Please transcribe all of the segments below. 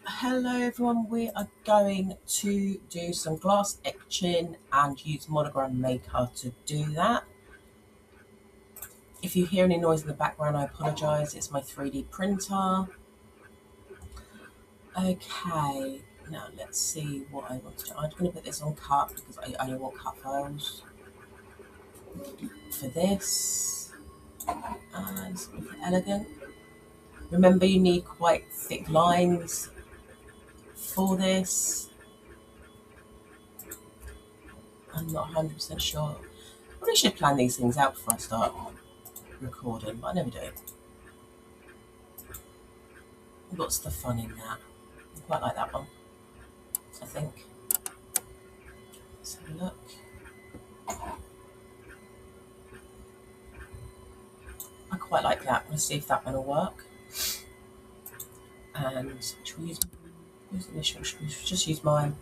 Hello everyone, we are going to do some glass etching and use monogram maker to do that. If you hear any noise in the background, I apologise, it's my 3D printer. Okay, now let's see what I want to do. I'm going to put this on cut because I only want cut files for this. And it's elegant. Remember, you need quite thick lines for this. I'm not 100% sure. I probably should plan these things out before I start recording, but I never do. What's the fun in that? I quite like that one, I think. Let's have a look. I quite like that. Let's see if that one will work. And should we use initial? Should we just use mine?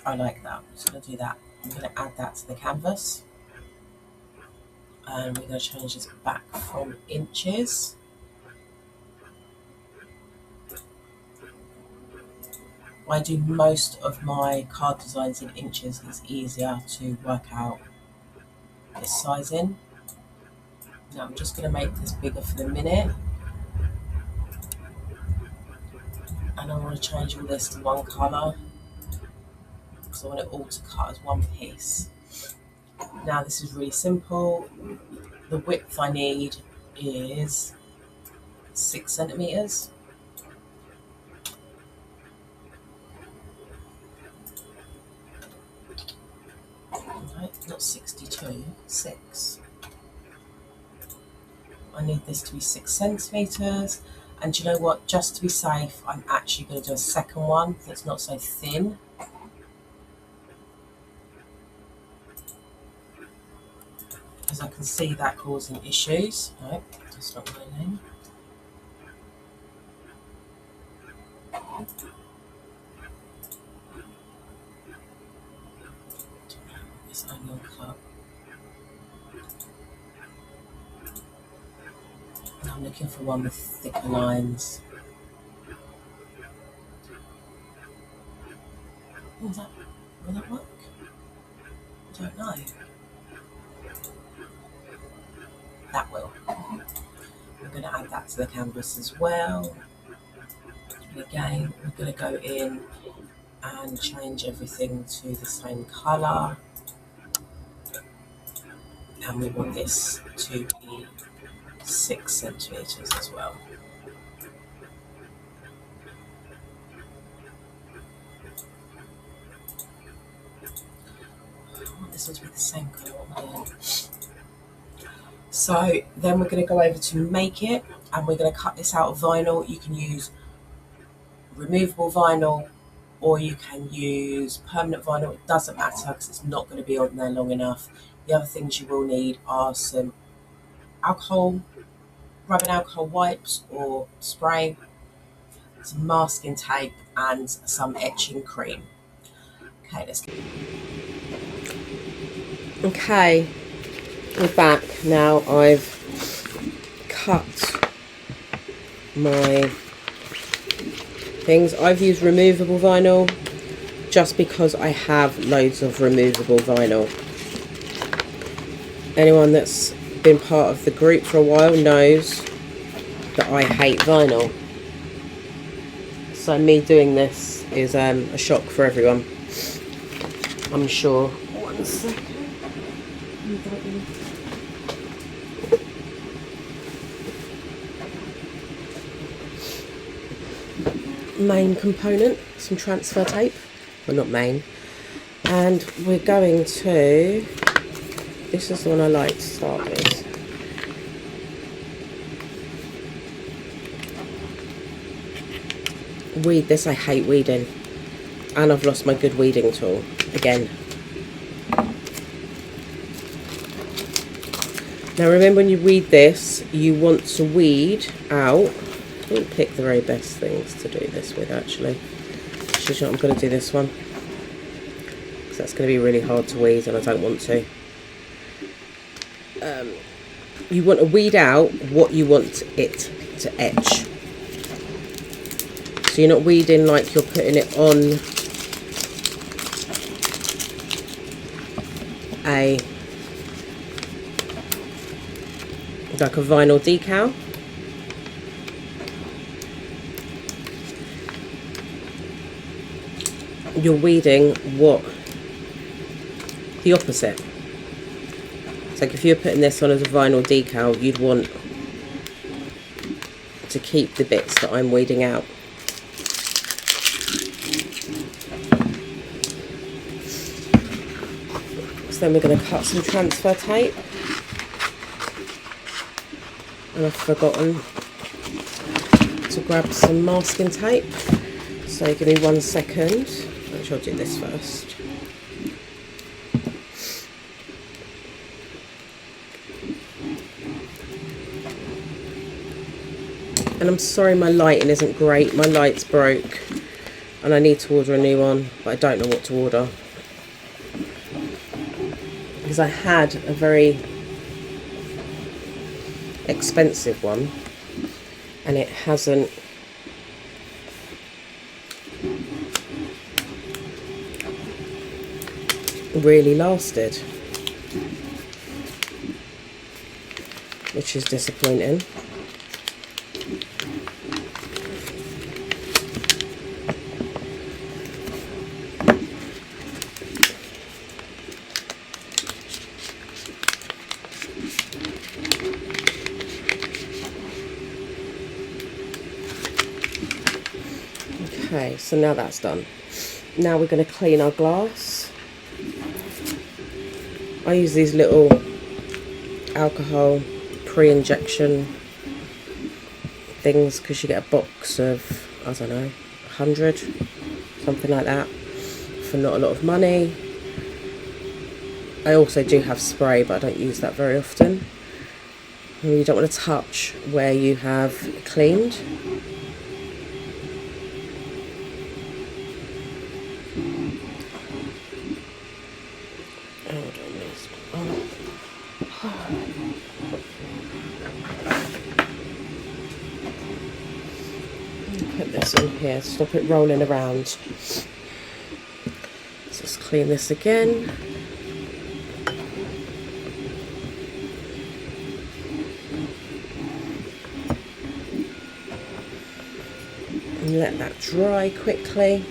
I like that. So I'm going to do that. I'm going to add that to the canvas. And we're going to change this back from inches. I do most of my card designs in inches. It's easier to work out this sizing. Now I'm just going to make this bigger for the minute. And I want to change all this to one colour because I want it all to cut as one piece. Now this is really simple. The width I need is 6 centimetres. Right, not 62, 6. I need this to be 6 centimetres. And do you know what? Just to be safe, I'm actually going to do a second one that's not so thin. Because I can see that causing issues. No, that's not my name. This angle cut. And I'm looking for one with thicker lines. Will that work? I don't know. That will. We're going to add that to the canvas as well. And again, we're going to go in and change everything to the same colour. And we want this to be 6 centimetres as well. I want this one to be the same colour. What am I doing? So then we're going to go over to make it, and we're going to cut this out of vinyl. You can use removable vinyl or you can use permanent vinyl. It doesn't matter because it's not going to be on there long enough. The other things you will need are some alcohol, rubbing alcohol wipes or spray, some masking tape and some etching cream. Okay, let's get... Okay, we're back now. I've cut my things. I've used removable vinyl just because I have loads of removable vinyl. Anyone that's been part of the group for a while knows that I hate vinyl. So me doing this is a shock for everyone, I'm sure. 1 second. Main component, some transfer tape, well not main, and we're going to, this is the one I like to start with. Weed this, I hate weeding, and I've lost my good weeding tool again. Now remember, when you weed this, you want to weed out, I didn't pick the very best things to do this with actually. I'm going to do this one because that's going to be really hard to weed and I don't want to. you want to weed out what you want it to etch. So you're not weeding like you're putting it on like a vinyl decal. You're weeding the opposite. So like if you're putting this on as a vinyl decal, you'd want to keep the bits that I'm weeding out. So then we're going to cut some transfer tape. And I've forgotten to grab some masking tape. So give me 1 second. Actually, I'll do this first. And I'm sorry my lighting isn't great. My light's broke and I need to order a new one, but I don't know what to order. Because I had a very expensive one and it hasn't really lasted, which is disappointing. Okay, so now that's done. Now we're going to clean our glass. I use these little alcohol pre-injection things because you get a box of, I don't know, 100, something like that, for not a lot of money. I also do have spray, but I don't use that very often. And you don't want to touch where you have cleaned. Put this in here, stop it rolling around. Let's just clean this again. And let that dry quickly.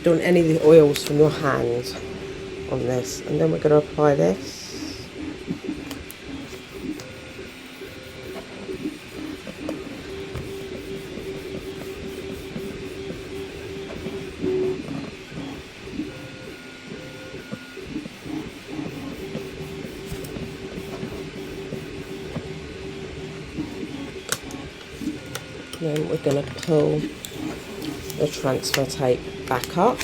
Don't want any of the oils from your hand on this, and then we're going to apply this. And then we're going to pull the transfer tape back up.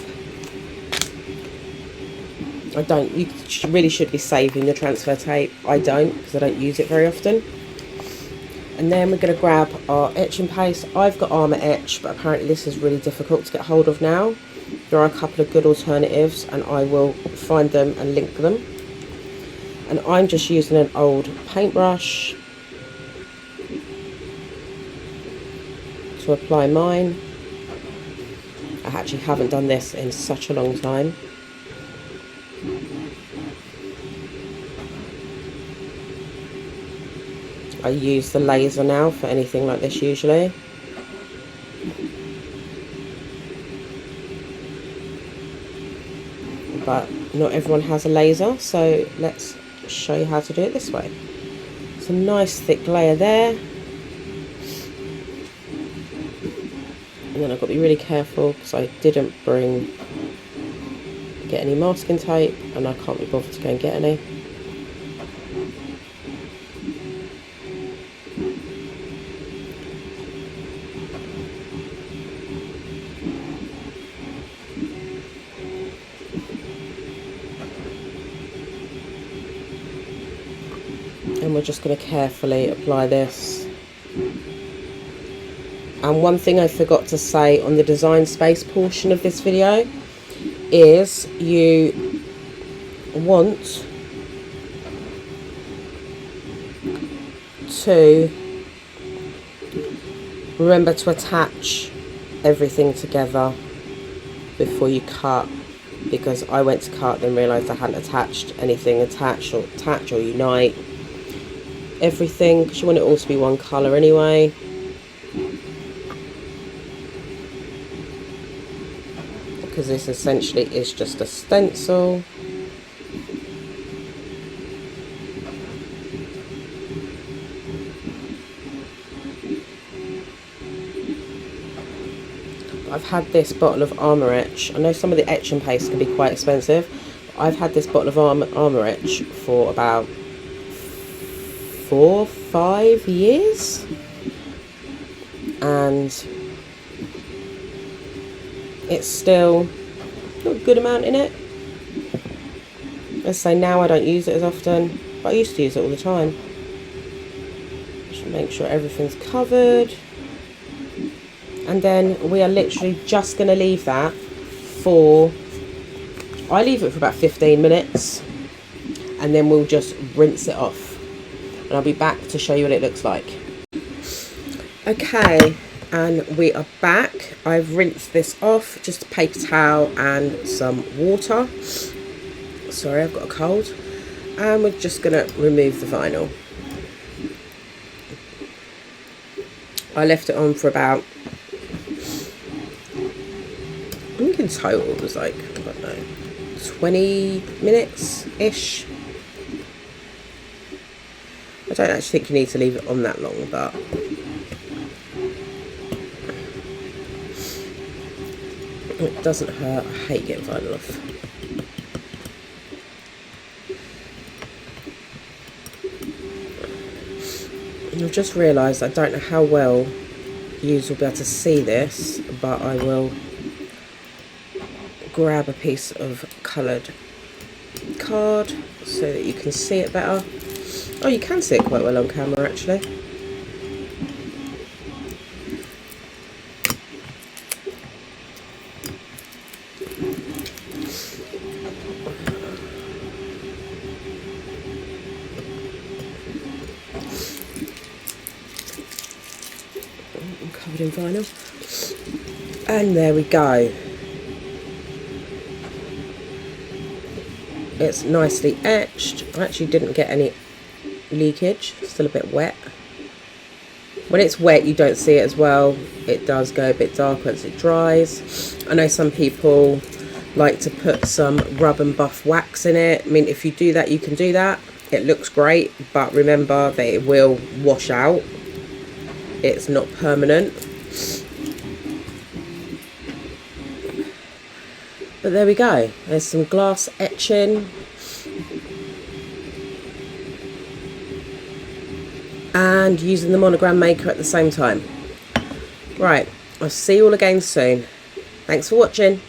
You really should be saving your transfer tape. I don't, because I don't use it very often. And then we're going to grab our etching paste. I've got Armour Etch, but apparently this is really difficult to get hold of now. There are a couple of good alternatives and I will find them and link them. And I'm just using an old paintbrush to apply mine. I actually haven't done this in such a long time. I use the laser now for anything like this usually. But not everyone has a laser, so let's show you how to do it this way. It's a nice thick layer there. And then I've got to be really careful because I didn't get any masking tape and I can't be bothered to go and get any. And we're just going to carefully apply this. And one thing I forgot to say on the design space portion of this video is you want to remember to attach everything together before you cut, because I went to cut then realised I hadn't attached anything. Attach or unite everything, because you want it all to be one colour anyway. Because this essentially is just a stencil. I've had this bottle of Armour Etch. I know some of the etching paste can be quite expensive, but I've had this bottle of Armour Etch for about 4-5 years, and it's still got a good amount in it. Let's say now I don't use it as often, but I used to use it all the time. Just make sure everything's covered. And then we are literally just going to leave that for, I leave it for about 15 minutes, and then we'll just rinse it off. And I'll be back to show you what it looks like. Okay, and we are back. I've rinsed this off, just a paper towel and some water. Sorry, I've got a cold. And we're just going to remove the vinyl. I left it on for about, I think in total it was like, I don't know, 20 minutes-ish. I don't actually think you need to leave it on that long, but it doesn't hurt. I hate getting vinyl off. And I've just realised I don't know how well you will be able to see this, but I will grab a piece of coloured card so that you can see it better. Oh, you can see it quite well on camera actually. I'm covered in vinyl. And there we go. It's nicely etched. I actually didn't get any leakage, still a bit wet. When it's wet you don't see it as well. It does go a bit darker as it dries. I know some people like to put some rub and buff wax in it. I mean, if you do that, you can do that. It looks great, but remember that it will wash out. It's not permanent. But there we go. There's some glass etching. And using the monogram maker at the same time. Right, I'll see you all again soon. Thanks for watching.